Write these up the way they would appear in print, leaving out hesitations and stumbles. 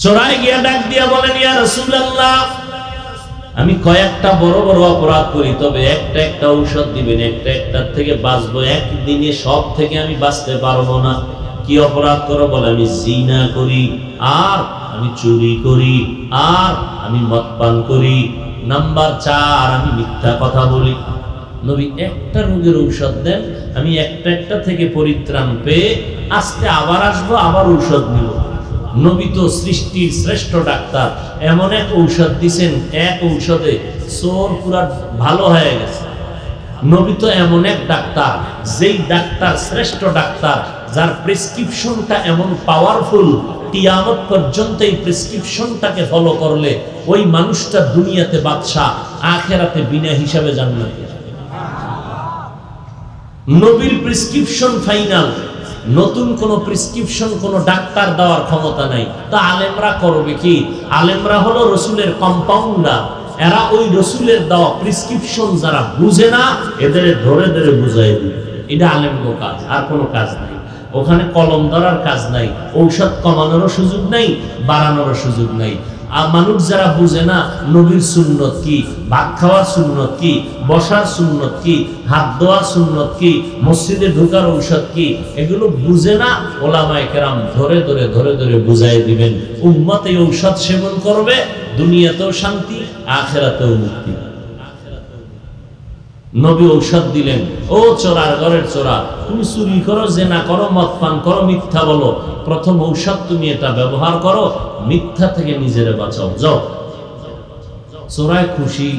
চোরায় গিয়া ডাক দিয়া বলেন, ইয়া রাসূলুল্লাহ, আমি কয়েকটা বড় বড় অপরাধ করি, তবে একটা একটা ঔষধ দিবেন, একটা একটার থেকে বাঁচবো, একদিনে সব থেকে আমি বাঁচতে পারবো না। কি অপরাধ করো? বলে, আমি জিনা করি, আর আমি চুরি করি, আর আমি মদ পান করি, নাম্বার 4 আমি মিথ্যা কথা বলি। নবী একটা রোগের ঔষধ দেন, আমি একটা একটা থেকে পরিত্রাণ পেয়ে আজকে আবার আসবো, আবার ঔষধ নিব। নবী তো সৃষ্টির শ্রেষ্ঠ ডাক্তার, এমন এক ঔষধ দিছেন, এক ঔষধে চোর পুরা ভালো হয়ে গেছে। নবী তো এমন এক ডাক্তার, যেই ডাক্তার শ্রেষ্ঠ ডাক্তার, যার প্রেসক্রিপশনটা এমন পাওয়ারফুল, কিয়ামত পর্যন্ত এই প্রেসক্রিপশনটাকে ফলো করলে ওই মানুষটা দুনিয়াতে বাদশা, আখেরাতে বিনা হিসাবে জান্নাতে। নবীর প্রেসক্রিপশন ফাইনাল, নতুন কোন প্রেসক্রিপশন কোন ডাক্তার দেওয়ার ক্ষমতা নাই। তা আলেমরা করবে কি? আলেমরা হলো রসুলের কম্পাউন্ডার, এরা ওই রসুলের দেওয়া প্রেসক্রিপশন যারা বুঝে না, এদের ধরে ধরে বুঝাই দিবে। এটা আলেমগো কাজ, আর কোনো কাজ নাই। ওখানে কলম ধরার কাজ নাই, ঔষধ কমানোরও সুযোগ নাই, বাড়ানোরও সুযোগ নাই। আর মানুষ যারা বুঝে না নবীর সুন্নত কি, ভাত খাওয়ার সুন্নত কি, বসার সুন্নত কি, হাত ধোয়ার সুন্নত কি, মসজিদে ঢোকার ঔষধ কি, এগুলো বুঝে না, ওলামায়ে কেরাম ধরে ধরে ধরে ধরে বুঝাই দিবেন। উম্মত এই ঔষধ সেবন করবে, দুনিয়াতেও শান্তি, আখিরাতেও মুক্তি। নবী ঔষধ দিলেন, ও চোরার ঘরের চোরা, তুমি চুরি করো, জেনা করো, মদ পান করো, মিথ্যা বলো, প্রথম ঔষধ তুমি এটা ব্যবহার করো, মিথ্যা থেকে নিজেরে বাঁচাও, যাও। চোরায় খুশি।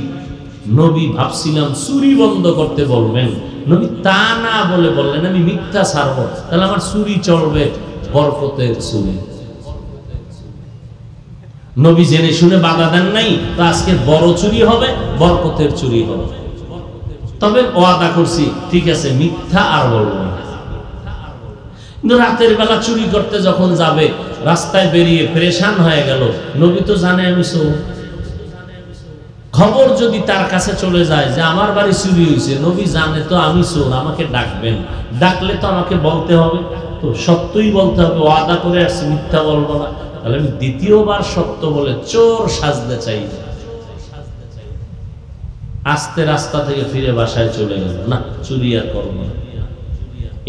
নবী ভাবছিলাম চুরি বন্ধ করতে বলবেন, নবী তা না বলে বললেন, আমি মিথ্যা ছাড়বো, তাহলে আমার চুরি চলবে, বরকতের চুরি। নবী জেনে শুনে বাধা দেন নাই, তো আজকে বড় চুরি হবে, বরকতের চুরি হবে। তবে ওয়াদা করছি, ঠিক আছে, মিথ্যা আর বলবো না। কিন্তু রাতের বেলা চুরি করতে যখন যাবে, রাস্তায় বেরিয়ে পরেশান হয়ে গেল, নবী তো জানে আমি চোর। খবর যদি তার কাছে চলে যায় যে আমার বাড়ি চুরি হয়েছে, নবী জানে তো আমি চোর, আমাকে ডাকবেন, ডাকলে তো আমাকে বলতে হবে, তো সত্যই বলতে হবে, ওয়াদা করে আসছি, মিথ্যা বলবো না। তাহলে আমি দ্বিতীয়বার সত্য বলে চোর সাজতে চাই। আস্তে রাস্তা থেকে ফিরে বাসায় চলে গেল, না চুরি আর করব না।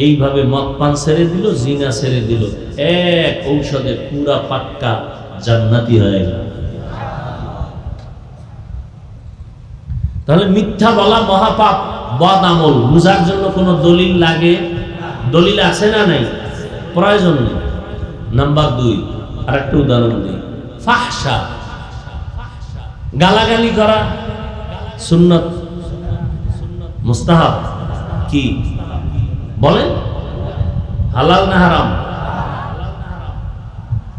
এইভাবে মদ পান ছেড়ে দিল, জিনা ছেড়ে দিল, এক ঔষধে পুরা পাক্কা জান্নাতি হয়ে গেল। তাহলে মিথ্যা বলা মহাপাপ, বদ আমল। বুঝার জন্য কোনো দলিল লাগে? দলিল আছে না নাই? প্রয়োজন নেই। নাম্বার 2, আর একটা উদাহরণ দিই, ফাহশা, গালাগালি করা সুন্নত মুস্তাহাব কি বলেন? হালাল না হারাম?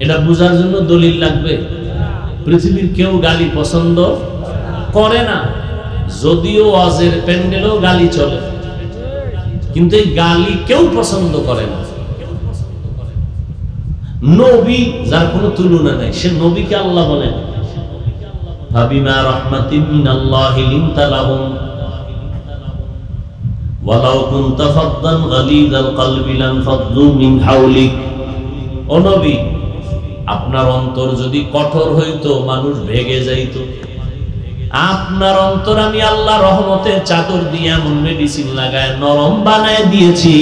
এটা বুঝার জন্য দলিল লাগবে? পৃথিবীর কেউ গালি পছন্দ করে না, যদিও ওয়াজের প্যান্ডেলেও গালি চলে, কিন্তু এই গালি কেউ পছন্দ করে না। নবী, যার কোনো তুলনা নাই, সে নবীকে আল্লাহ বলেন, ফাবিমা রাহমাতিন মিনাল্লাহি লিনতা লাহুম ওয়ালাউ কুনতা ফাদ্দান গালিযাল কলবি লানফাদ্দু মিন হাওলিক। ও নবী, আপনার অন্তর যদি কঠোর হইতো, মানুষ ভেগে যাইতো। আপনার অন্তর আমি আল্লাহ রহমতের চাদর দিয়ে এমন মেডিসিন লাগায় নরম বানায় দিয়েছি,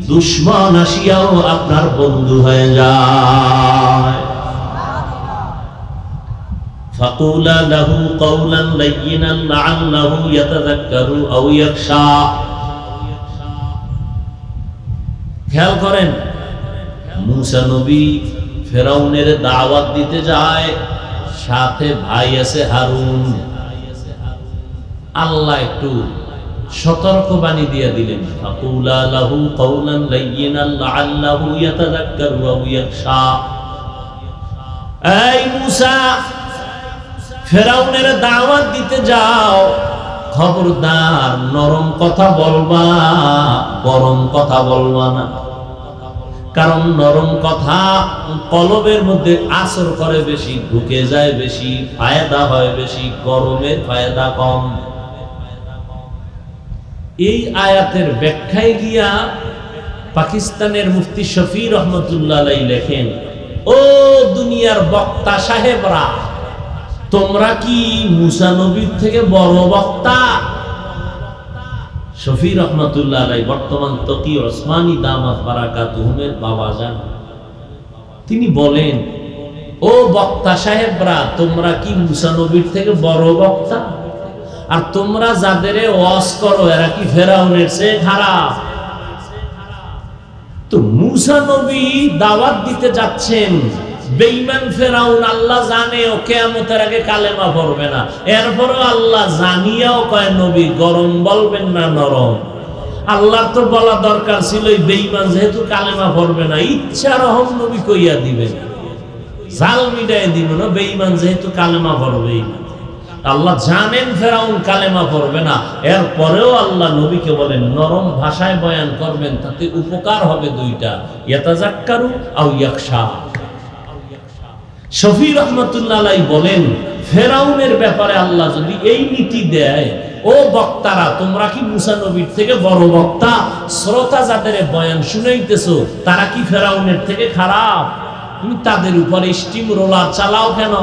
দুশমন আসিয়াও আপনার বন্ধু হয়ে যায়। ফাকুলা লাহু কাওলান লাইয়িনান লাআল্লাহু ইয়াতাযাক্কারু আও ইয়াখশা। খেয়াল করেন, মুসা নবী ফেরাউনের দাওয়াত দিতে যায়, সাথে ভাই আছে হারুন। আল্লাহ একটু সতর্কবাণী দিয়ে দিলেন, ফাকুলা লাহু কাওলান লাইয়িনান লাআল্লাহু ইয়াতাযাক্কারু আও ইয়াখশা। এই মুসা, ফেরাউনের দাওয়াত দিতে যাও, খবরদার নরম কথা বলবা, গরম কথা বলবা না। কারণ নরম কথা কলবের মধ্যে আসর করে বেশি, ঢুকে যায় বেশি, ফায়দা হয় বেশি, গরমের ফায়দা কম। এই আয়াতের ব্যাখ্যায় গিয়া পাকিস্তানের মুফতি শফি রহমতুল্লাহ আলাইহি লেখেন, ও দুনিয়া দুনিয়ার বক্তা সাহেবরা, তোমরা কি মুসা নবীর থেকে বড় বক্তা? শফি রহমাতুল্লাহ আলাইহি বর্তমান তকি ওসমানী দামাত বারাকাতুহুমের বাবা যান, তিনি বলেন, ও বক্তা সাহেবরা, তোমরা কি মুসা নবীর থেকে বড় বক্তা? আর তোমরা যাদের ওয়াজ করো এরা কি ফেরাউনের চেয়ে খারাপ? তো মুসা নবী দাওয়াত দিতে যাচ্ছেন, বেঈমান ফেরাউন আল্লাহ জানে ও কিয়ামতের আগে কালেমা পড়বে না, এরপরও আল্লাহ জানিয়াও কয় নবী গরম বলবেন না নরম। আল্লাহর তো বলা দরকার ছিল এই বেঈমান যেহেতু কালেমা পড়বে না, ইচ্ছা রহম নবী কইয়া দিবেন, জাল মিটাই দিব না, বেঈমান যেহেতু কালেমা পড়বেই না। আল্লাহ জানেন ফেরাউন কালেমা পড়বে না, এরপরেও আল্লাহ নবীকে বলেন নরম ভাষায় বয়ান করবেন, তাতে উপকার হবে দুইটা, ইয়াতাযাক্কারু আও ইয়াখশা। শফি রহমাতুল্লাহ আলাইহি বলেন, ফেরাউনের ব্যাপারে আল্লাহ যদি এই নীতি দেয়, ও বক্তারা, তোমরা কি মুসা নবীর থেকে বড় বক্তা? শ্রোতা যাদের বয়ান শুনাইতেছো তারা কি ফেরাউনের থেকে খারাপ? তুমি তাদের উপরে স্টিম রোলার চালাও কেন?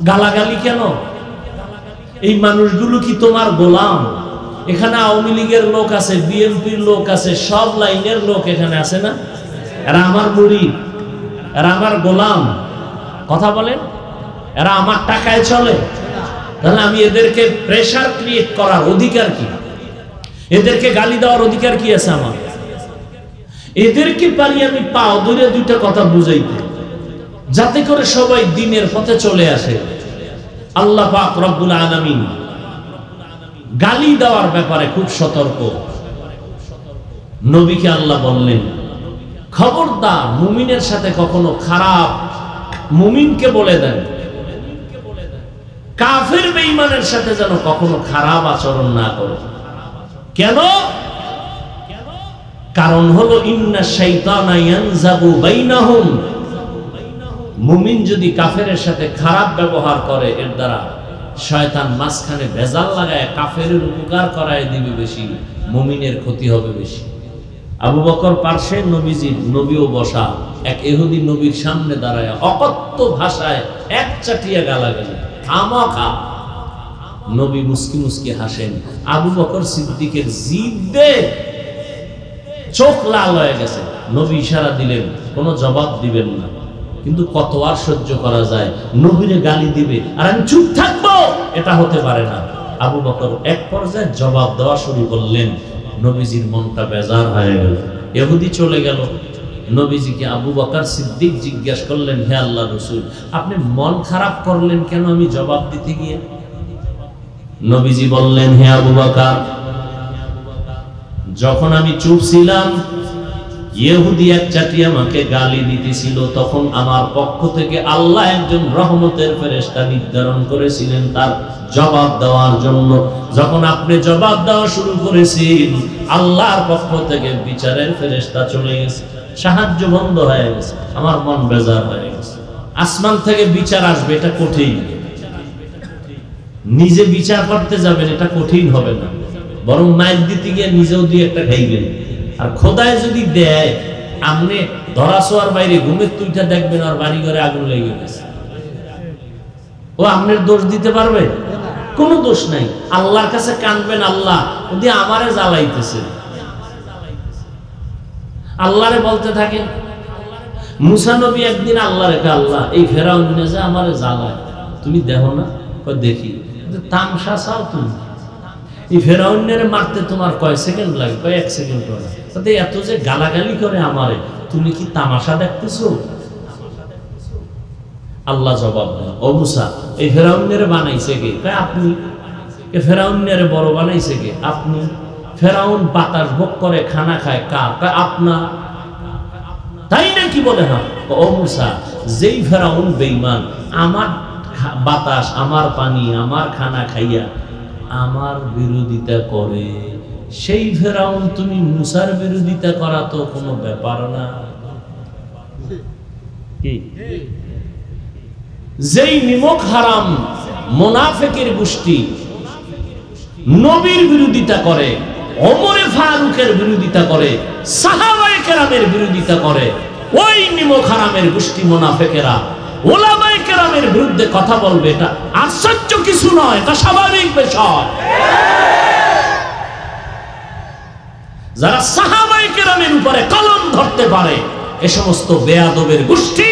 গালাগালি কেন? এই মানুষগুলো কি তোমার গোলাম? এখানে আওয়ামী লীগের লোক আছে, বিএনপির লোক আছে, সব লাইনের লোক এখানে আছে না? এরা আমার মুরিদ, এরা আমার গোলাম। কথা বলেন, এরা আমার টাকায় চলে। তাহলে আমি এদেরকে প্রেসার ক্রিয়েট করার অধিকার কি? এদেরকে গালি দেওয়ার অধিকার কি আছে আমার? এদেরকে পারি আমি পাও ধরে দুইটা কথা বুঝাইতে, যাতে করে সবাই দ্বীনের পথে চলে আসে। আল্লাহ পাক রব্বুল আলামিন গালি দেওয়ার ব্যাপারে খুব সতর্ক। নবীকে আল্লাহ বললেন, খবরদার মুমিনের সাথে কখনো খারাপ, মুমিনকে বলে দেন, কাফের বেঈমানের সাথে যেন কখনো খারাপ আচরণ না করে। কেন? কারণ হলো ইন্না শাইতানা ইয়ানজাবু বাইনাহুম, মুমিন যদি কাফেরের সাথে খারাপ ব্যবহার করে, এর দ্বারা শয়তান মাঝখানে ভেজাল লাগায় কাফেরের উপকার করায় দিবে বেশি, মুমিনের ক্ষতি হবে বেশি। আবু বকর পার্শ্বে নবীজির, নবীও বসা, এক ইহুদি নবীর সামনে দাঁড়ায় অকথ্য ভাষায় এক চাটিয়া গালাগালি, খামাখা। নবী মুস্কি মুস্কি হাসেন। আবু বকর সিদ্দিকের জিদে চোখ লাল হয়ে গেছে। নবী ইশারা দিলেন কোনো জবাব দিবেন না, কিন্তু কত আর সহ্য করা যায়? নবীরে গালি দিবে আর আমি চুপ থাকবো, এটা হতে পারে না। আবু বকর এক পর্যায়ে জবাব দেওয়া শুরু করলেন। নবীজির মনটা বেজার হয়ে গেল। ইহুদি চলে গেল। নবীজিকে আবু বকর সিদ্দিক জিজ্ঞাসা করলেন, হে আল্লাহ রাসূল, আপনি মন খারাপ করলেন কেন আমি জবাব দিতে গিয়ে? নবীজি বললেন, হে আবু বকর, যখন আমি চুপ ছিলাম, ইহুদি এক চাটি আমাকে গালি দিতেছিল, তখন আমার পক্ষ থেকে আল্লাহ একজন রহমতের ফেরেশতা নির্ধারণ করেছিলেন তার জবাব দেওয়ার জন্য। যখন আপনি জবাব দেওয়া শুরু করেছেন, আল্লাহর পক্ষ থেকে বিচারের ফেরেশতা চলে গেছে, সাহায্য বন্ধ হয়ে গেছে, আমার মন বেজার হয়ে গেছে। আসমান থেকে বিচার আসবে, এটা কঠিন। নিজে বিচার করতে যাবেন, এটা কঠিন হবে না, বরং মাইল দিতে গিয়ে নিজেও দিয়ে একটা খাইবেন। আর খোদায় যদি দেয়, আপনি ধরা ছোঁয়ার বাইরে ঘুমের তুইটা দেখবেন আর বাড়ি ঘরে আগুন লেগে গেছে, ও আপনার দোষ দিতে পারবে? কোনো দোষ নাই। আল্লাহর কাছে কাঁদবেন, আল্লাহ যদি আমারে জ্বালাইতেছে, আল্লাহরে বলতে থাকেন। মুসা নবী একদিন আল্লাহ রেখে, আল্লাহ এই ফেরাউন যে আমারে জ্বালায়, তুমি দেখো না? দেখি। তামসা চাও তুমি? এই ফেরাউনের মারতে তোমার কয় সেকেন্ড লাগে? কয় 1 সেকেন্ড করে। এত যে গালাগালি করে আমারে, তুমি কি তামাশা দেখতেছো? আল্লাহ জবাব দেন, ও মুসা, এই ফেরাউনের বানাইছে কে? কয় আপনি। ফেরাউনের বড় বানাইছে কে? আপনি। ফেরাউন বাতাস ভোগ করে খানা খায় কার? কয় আপনার। তাই নাকি? বলে হ্যাঁ। ও মুসা, যেই ফেরাউন বেঈমান, আমার বাতাস, আমার পানি, আমার খানা খাইয়া আমার বিরোধিতা করে, সেই ফেরাউন তুমি মুসার বিরোধিতা করা তো কোনো ব্যাপার না। কি? যেই নিমক হারাম মুনাফিকের গোষ্ঠী নবীর বিরোধিতা করে, ওমরে ফারুকের বিরোধিতা করে, সাহাবায়ে কেরামের বিরোধিতা করে, ওই নিমক হারামের গোষ্ঠী মুনাফিকেরা ওলামায়ে কেরামের বিরুদ্ধে কথা বলবে, এটা আশ্চর্য কিছু নয়, এটা স্বাভাবিক বিষয়। যারা সাহাবায়ে কেরামের উপরে কলম ধরতে পারে, এ সমস্ত বেয়াদবের গোষ্ঠী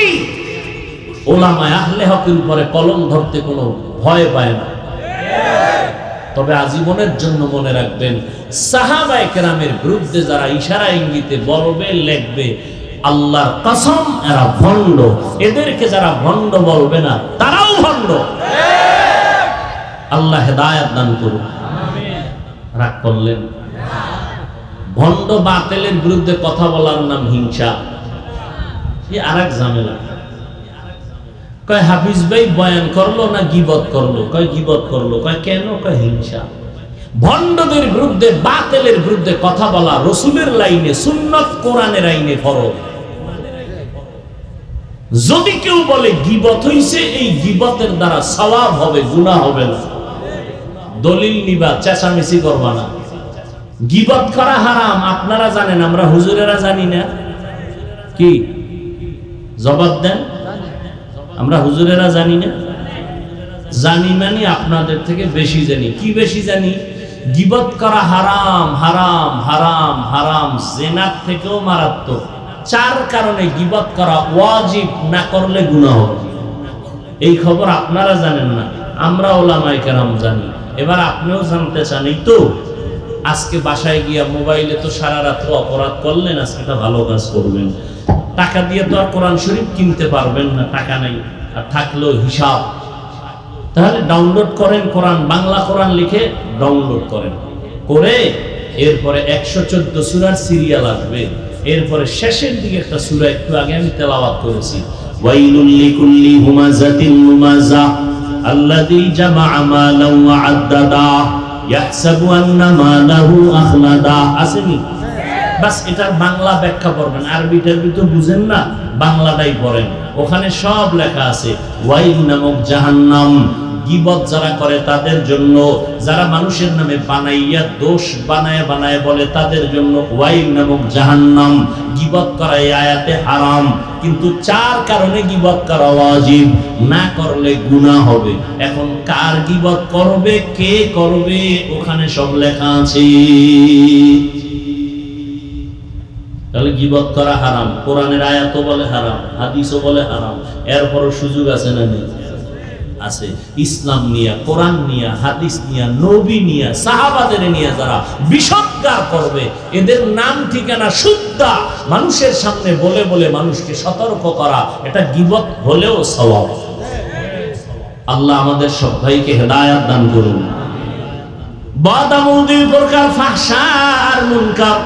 ওলামায়ে আহলে হকের উপরে কলম ধরতে কোনো ভয় পায় না। তবে আজীবনের জন্য মনে রাখবেন, সাহাবায়ে কেরামের বিরুদ্ধে যারা ইশারা ইঙ্গিতে বলবে, লিখবে, আল্লাহর কসম এরা ভণ্ড। এদেরকে যারা ভণ্ড বলবে না, তারাও ভণ্ড। আল্লাহ হেদায়েত দান করুন। রাগ করলেন? ভণ্ড বাতিলের বিরুদ্ধে কথা বলার নাম হিংসা। আরেক ঝামেলা। কয় হাফিজ ভাই বয়ান করলো না গীবত করলো? কয় গীবত করলো। কয় কেন? কয় হিংসা। ভণ্ডদের বিরুদ্ধে, বাতিলের বিরুদ্ধে কথা বলা রাসূলের লাইনে, সুন্নাত কোরআনের আইনে ফরজ। যদি কেউ বলে গীবত হইছে, এই গীবতের দ্বারা সওয়াব হবে, গুনাহ হবে না। দলিল নিবা, চেঁচামেচি করবা না। গীবত করা হারাম আপনারা জানেন, আমরা হুজুরেরা জানি না? কি জবাব দেন? আমরা হুজুরেরা জানি না? জানি মানে আপনাদের থেকে বেশি জানি। কি বেশি জানি? গীবত করা হারাম, হারাম, হারাম, হারাম, জিনার থেকেও মারাত্মক। 4 কারণে গীবত করা ওয়াজিব, না করলে গুনাহ হবে। এই খবর আপনারা জানেন না, আমরা ওলামায়ে কেরাম জানি। এবার আপনিও জানতে চান, এই তো আজকে বাসায় গিয়া মোবাইলে তো সারা রাত্র অপরাধ করলেন, আজকে একটা ভালো কাজ করবেন। টাকা দিয়ে তো আর কোরআন শরীফ কিনতে পারবেন না, টাকা নাই, আর থাকলেও হিসাব। তাহলে ডাউনলোড করেন কোরআন, বাংলা কোরআন লিখে ডাউনলোড করেন, করে এরপরে 114 সূরার সিরিয়াল আসবে। এরপরে শেষের দিকে একটা সূরা একটু আগে আমি তেলাওয়াত করেছি, ওয়াইলুল লিকুল্লি হুমাযাতিন লুমাযা আল্লাযী জামা'a মালান ওয়া আদ্দাদা ইয়াহসাবু আন্না মালাহু আখলাদা। আসেনি? বাস এটার বাংলা ব্যাখ্যা পড়বেন। আরবি টারবি তো বুঝেন না, বাংলাটাই পড়েন, ওখানে সব লেখা আছে। ওয়াইল নামক জাহান্নাম, গীবত যারা করে তাদের জন্য, যারা মানুষের নামে বানাইয়া দোষ বানায় বানায় বলে তাদের জন্য ওয়াইল নামক জাহান্নাম। গীবত করা এই আয়াতে হারাম, কিন্তু 4 কারণে গীবত করা ওয়াজিব, না করলে গুনাহ হবে। এখন কার গীবত করবে, কে করবে, ওখানে সব লেখা আছে। তাহলে গীবত করা হারাম, কোরআনের আয়াতও বলে হারাম, হাদিসও বলে হারাম। এরপরও সুযোগ আছে না নেই? আছে। ইসলাম নিয়া, কোরআন নিয়া, হাদিস নিয়া, নবী নিয়া, সাহাবাদের নিয়া যারা বিষদগার করবে, এদের নাম ঠিকানা শুদ্ধা মানুষের সামনে বলে বলে মানুষকে সতর্ক করা, এটা গীবত হলেও সওয়াব। আল্লাহ আমাদের সব ভাইকে হেদায়েত দান করুন। বদামুল প্রকার, ফাহশা আর মুনকার,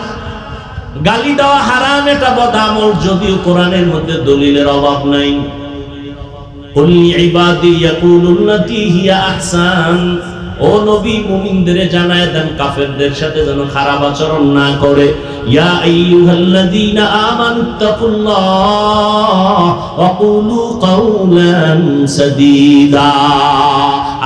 গালি দেওয়া হারাম, এটা বদামল, যদিও কোরআনের মধ্যে দলিলের অভাব নাই। কুল্লি ইবাদি ইয়াকুলুল্লাতী হিয়া আহসান, ও নবী মুমিনদের জানায় দেন কাফেরদের সাথে যেন খারাপ আচরণ না করে। ইয়া আইয়ুহাল্লাযীনা আমানুত্তাকুল্লাহ ওয়া কুলু কাওলান সাদীদা,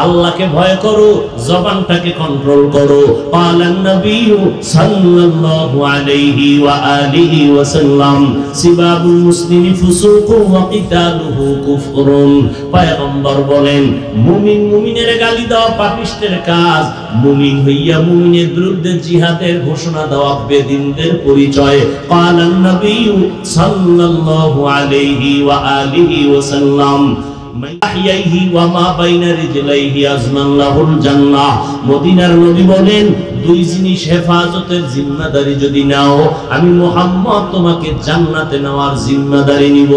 আল্লাহকে ভয় করো, জবানটাকে কন্ট্রোল করো। ক্বালান নবিয়্যু সাল্লাল্লাহু আলাইহি ওয়া আলিহি ওয়া সাল্লাম সিবাবুল মুসলিমি ফুসুকুন ওয়া কিতালুহু কুফরুন, পয়গম্বর বলেন মুমিন মুমিনের গালি দেওয়া পাপিষ্টের কাজ, মুমিন হইয়া মুমিনের বিরুদ্ধে জিহাদের ঘোষণা দেওয়া বেদিনদের পরিচয়। ক্বালান নবিয়্যু সাল্লাল্লাহু আলাইহি ওয়া আলিহি ওয়া সাল্লাম মদিনার নবী বলেন, 2 জিনিস হেফাজতের জিম্মাদারি যদি নাও, আমি মুহাম্মদ তোমাকে জান্নাতে নেওয়ার জিম্মাদারি নিব।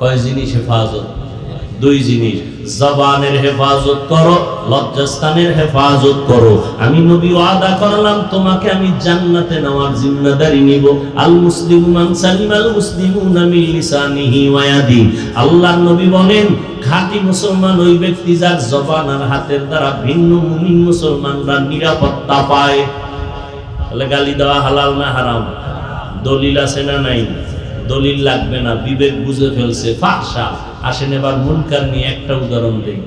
কয় জিনিস হেফাজত? 2 জিনিস। জবানের হেফাজত করো, লজ্জাস্থানের হেফাজত করো। আমি নবী ওয়াদা করলাম তোমাকে আমি জান্নাতে নেওয়ার জিম্মাদারি নিব। আল মুসলিমু মান সালিমাল মুসলিমুনা মিন লিসানিহি ওয়া ইয়াদি, আল্লাহর নবী বলেন খাঁটি মুসলমান ওই ব্যক্তি যার জবান আর হাতের দ্বারা ভিন্ন মুমিন মুসলমানরা নিরাপত্তা পায়। তাহলে গালি দেওয়া হালাল না হারাম? দলিল আছে না নাই? দলিল লাগবে না, বিবেক বুঝে ফেলছে। ফাহশা। আসেন এবার মুনকার নিয়ে একটা উদাহরণ দেই।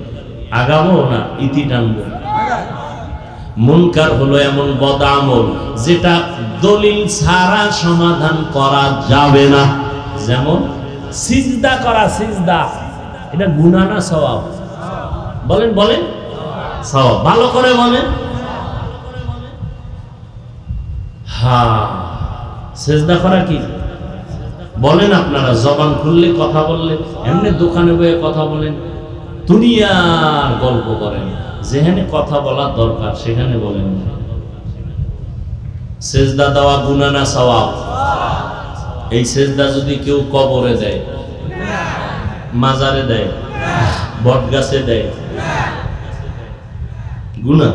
আগাবো না ইতি টানবো? মুনকার হলো এমন বদআমল যেটা দলিল ছাড়া সমাধান করা যাবে না। যেমন সিজদা করা, সিজদা এটা গুনাহ না সওয়াব? বলেন বলেন। সওয়াব। ভালো করে বলেন। হ্যাঁ, সিজদা করা কি বলেন আপনারা? জবান খুললে কথা বললে, এমনি দোকানে বসে কথা বলেন, দুনিয়ার গল্প করেন, যেখানে কথা বলার দরকার সেখানে বলেন। সিজদা দেওয়া গুনাহ না সওয়াব? এই সিজদা যদি কেউ কবরে দেয়, মাজারে দেয়, বটগাছে দেয়, গুনাহ।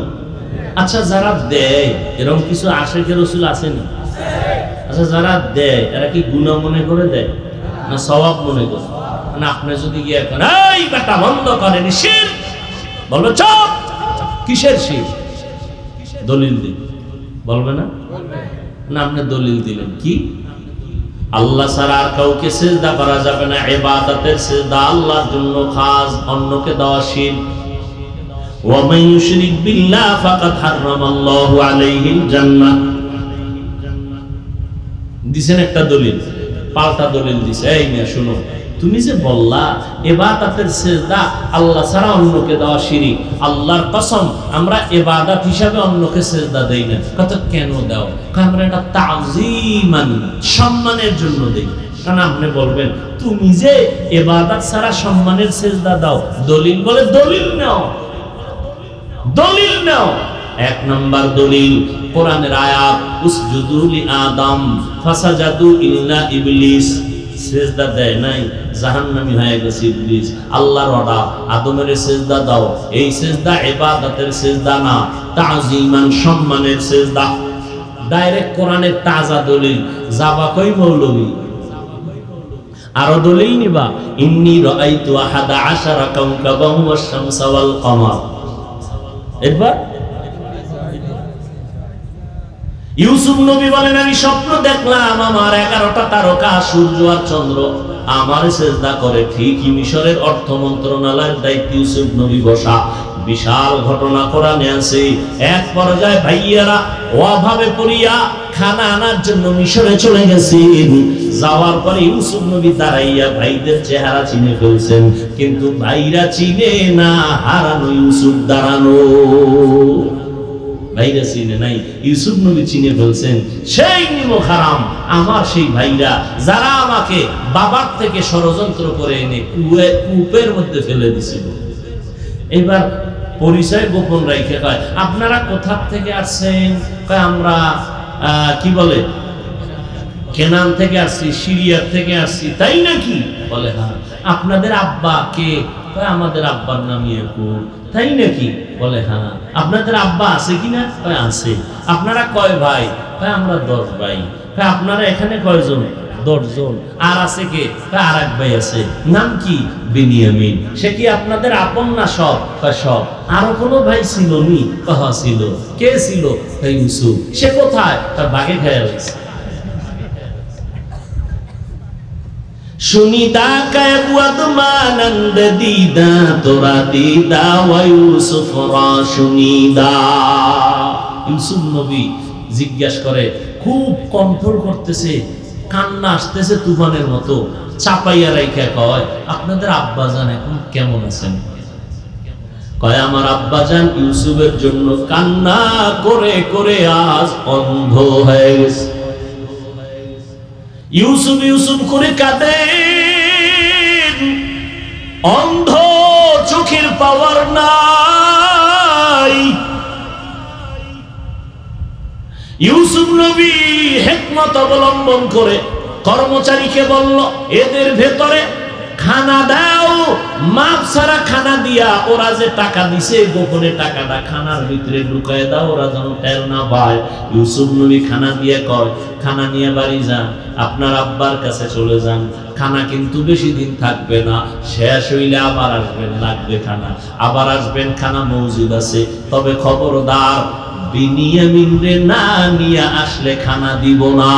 আচ্ছা, যারা দেয় এরকম কিছু আশিকে রাসূল আছে না? আচ্ছা, যারা দেয় এরা কি গুনাহ মনে করে দেয় না সওয়াব মনে করে? না আপনি যদি গিয়ে এখন এই বেটা বন্ধ করেন শিরক বলবে, চুপ, কিসের শিরক? দলিল দিন, বলবে না? না আপনি দলিল দিলেন কি? আল্লাহ ছাড়া আর কাউকে সিজদা করা যাবে না, ইবাদতের সিজদা আল্লাহর জন্য খাস, অন্যকে দেওয়া শিরক। ওয়া মান ইউশরিক বিল্লাহ ফাকাদ হারামাল্লাহু আলাইহিল জান্নাহ। দিছেন একটা দলিল, পাল্টা দলিল দিছে। এই মিয়া শুনো, তুমি যে বললা ইবাদতের সিজদা আল্লাহ ছাড়া অন্যকে দেওয়া শিরক, আল্লাহর কসম আমরা ইবাদত হিসাবে অন্যকে সিজদা দেই না। কত কেন দাও? আমরা এটা তাযীমান, সম্মানের জন্য দেই। কারণ আপনি বলবেন তুমি যে ইবাদত ছাড়া সম্মানের সিজদা দাও, দলিল বলে দলিল নাও, দলিল নাও। এক নাম্বার দলিল কোরআনের আয়াত, উসজুদু লি আদম ফাসাজাদু ইল্লা ইবলিস। সিজদা দেয় নাই, জাহান্নামী হয়ে গেছে ইবলিস। আল্লাহর অর্ডার, আদমের সিজদা দাও। এই সিজদা ইবাদতের সিজদা না, তাযীমান, সম্মানের সিজদা। ডাইরেক্ট কোরআনের তাজা দলিল। যাবা কই মৌলভী? আরো দলিল নিবা? ইন্নী রাআইতু আহাদা আশারা কাওকাবান ওয়াশ শামসা ওয়াল কমার। এরপর ইউসুফ নবী বলেন, আমি স্বপ্ন দেখলাম আমার 11টা তারকা, সূর্য আর চন্দ্র আমার সিজদা করে। ঠিকই মিশরের অর্থ মন্ত্রণালয়ের দায়িত্ব ইউসুফ নবী বসা। বিশাল ঘটনা কোরআনে আছে। এক পর্যায়ে ভাইয়ারা অভাবে পড়িয়া খানা আনার জন্য মিশরে চলে গেছেন। যাওয়ার পরে ইউসুফ নবী দাঁড়াইয়া ভাইদের চেহারা চিনে ফেলছেন, কিন্তু ভাইরা চিনে না, হারানো ইউসুফ দাঁড়ানো। ভাইরা চিনে নাই, ইউসুফ নবী চিনে ফেলছেন। সেই নিমক হারাম আমার সেই ভাইরা, যারা আমাকে বাবার থেকে ষড়যন্ত্র করে এনে কূপের মধ্যে ফেলে দিছিল। এবার পরিচয় গোপন রাইখে কয়, আপনারা কোথা থেকে আসছেন? কয় আমরা কি বলে কেনান থেকে আসছি, সিরিয়া থেকে আসছি। তাই নাকি? বলে হ্যাঁ। আপনাদের আব্বা কে? কয় আমাদের আব্বার নাম ইয়াকুব। তাই নাকি? বলে হ্যাঁ। আপনাদের আব্বা আছে কিনা? কয় আছে। আপনারা কয় ভাই? কয় আমরা 10 ভাই। কয় আপনারা এখানে কয়জন? 10 জন। আর আছে কে? কয় আর এক ভাই আছে। নাম কি? বিনিয়ামিন। সে কি আপনাদের আপন না সব? কয় সব। আরো কোনো ভাই ছিল নি? কয় ছিল। কে ছিল? কয় ইউসুফ। সে কোথায়? কয় বাগে খেয়ে গেছে। সুনিদা কায় বুয়াদ মানন্দ দিদা তোরা দিদা ওয়া ইউসুফ রা সুনিদা। ইউসুফ নবী জিজ্ঞাসা করে, খুব কন্ট্রোল করতেছে, কান্না আসতেছে তুফানের মতো, চাপাইয়া রাইখা কয়, আপনাদের আব্বাজান এখন কেমন আছেন? কয় আমার আব্বাজান ইউসুফের জন্য কান্না করে করে আজ অন্ধ হয়ে গেছে। ইউসুফ ইউসুফ করে কাঁদে, অন্ধ, চোখের পাওয়ার নাই। ইউসুফ নবী হিকমত অবলম্বন করে কর্মচারীকে বলল, এদের ভেতরে খানা দাও। মাপ ছাড়া খানা দিয়া, ওরা যে টাকা দিছে গোপনে টাকাটা খানার ভিতরে ঢুকায় দাও, ওরা যেন টের না পায়। ইউসুফ নবী খানা দিয়ে কয়, খানা নিয়ে বাড়ি যান, আপনার আব্বার কাছে চলে যান। খানা কিন্তু বেশি দিন থাকবে না, শেষ হইলে আবার আসবেন, লাগবে খানা, আবার আসবেন, খানা মজুদ আছে। তবে খবরদার, বিনিয়ামিন রে না নিয়ে আসলে খানা দিব না।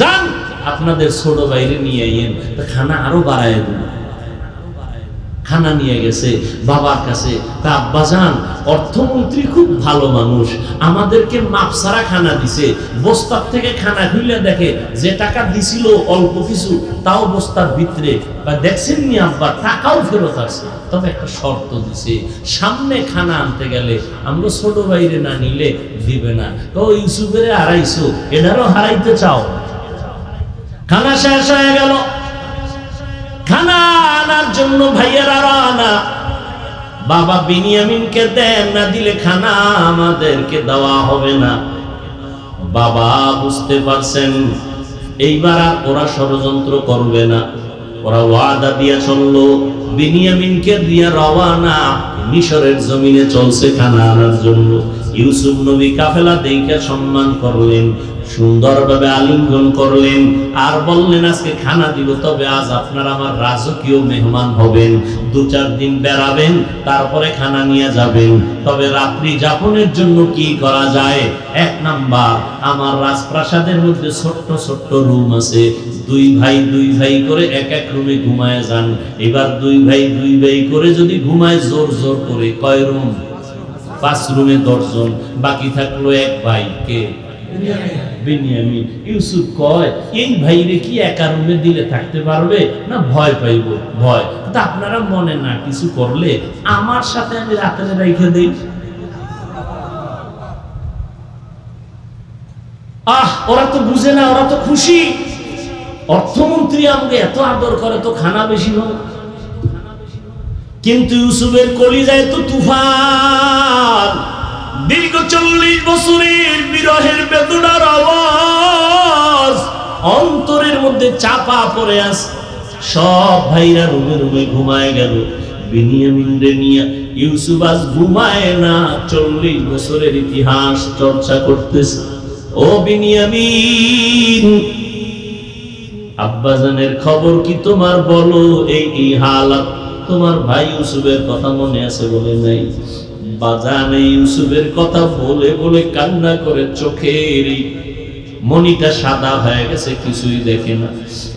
যান, আপনাদের ছোট বাইরে নিয়ে আইয়েন, খানা আরো বাড়ায় দেব। খানা নিয়ে গেছে বাবার কাছে। তা আব্বাজান, অর্থমন্ত্রী খুব ভালো মানুষ, আমাদেরকে মাপ ছাড়া খানা দিছে। বস্তার থেকে খানা খুলে দেখে যে টাকা দিছিল অল্প কিছু, তাও বস্তার ভিতরে। দেখছেন নি আব্বা, টাকাও ফেরত আসছে, তবে একটা শর্ত দিছে, সামনে খানা আনতে গেলে আমরা ছোট বাইরে না নিলে দিবে না। তো ইউসুফের হারাইছো, এটারও হারাইতে চাও? খানা শেষ হয়ে গেল। খানা আনার জন্য ভাইয়েরা রানা, বাবা বিনিয়ামিনকে দেন, না দিলে খানা আমাদেরকে দেওয়া হবে না। বাবা বুঝতে পারছেন এইবার আর ওরা ষড়যন্ত্র করবে না। ওরা ওয়াদা দিয়া চললো, বিনিয়ামিনকে দিয়া রওয়ানা মিশরের জমিনে চলছে খানা আনার জন্য। ইউসুফ নবী কাফেলা দেখে সম্মান করলেন, সুন্দরভাবে আলিঙ্গন করলেন, আর বললেন আজকে খানা দিব, তবে আজ আপনারা আমার রাজকীয় মেহমান হবেন, 2-4 দিন বেড়াবেন, তারপরে খানা নিয়ে যাবেন। তবে রাত্রি যাপনের জন্য কি করা যায়? 1 নাম্বার, আমার রাজপ্রাসাদের মধ্যে ছোট্ট ছোট্ট রুম আছে, 2 ভাই করে এক এক রুমে ঘুমায় যান। এবার 2 ভাই করে যদি ঘুমায় জোর জোর করে, কয় রুম? 5 রুমে 10 জন, বাকি থাকলো 1 ভাই, কে? বিনিয়ামিন। ইউসুফ কয়, এই ভাইরে কি একা রুমে দিলে থাকতে পারবে না? ভয় পাইব। ভয় তা আপনারা মনে না কিছু করলে আমার সাথে আমি রাতে রেখে দেই। ওরা তো বুঝে না, ওরা তো খুশি, অর্থমন্ত্রী আমাকে এত আদর করে, তো খানা বেশি হবে। কিন্তু ইউসুফের কলিজায় তো তুফান। দীর্ঘ 40 বছরের বিরহের বেদনার আওয়াজ অন্তরের মধ্যে চাপা পড়ে আছে। সব ভাইরা রুমে রুমে ঘুমায় গেল, বিনিয়ামিন রে নিয়ে ইউসুফ আজ ঘুমায় না, 40 বছরের ইতিহাস চর্চা করতেছে। ও বিনিয়ামিন, আব্বাজানের খবর কি তোমার? বলো, এই হালাত তোমার ভাই ইউসুফের কথা মনে আছে? বলে নাই। বাজান ইউসুফের কথা বলে বলে কান্না করে চোখের মনিটা সাদা হয়ে গেছে, কিছুই দেখে না।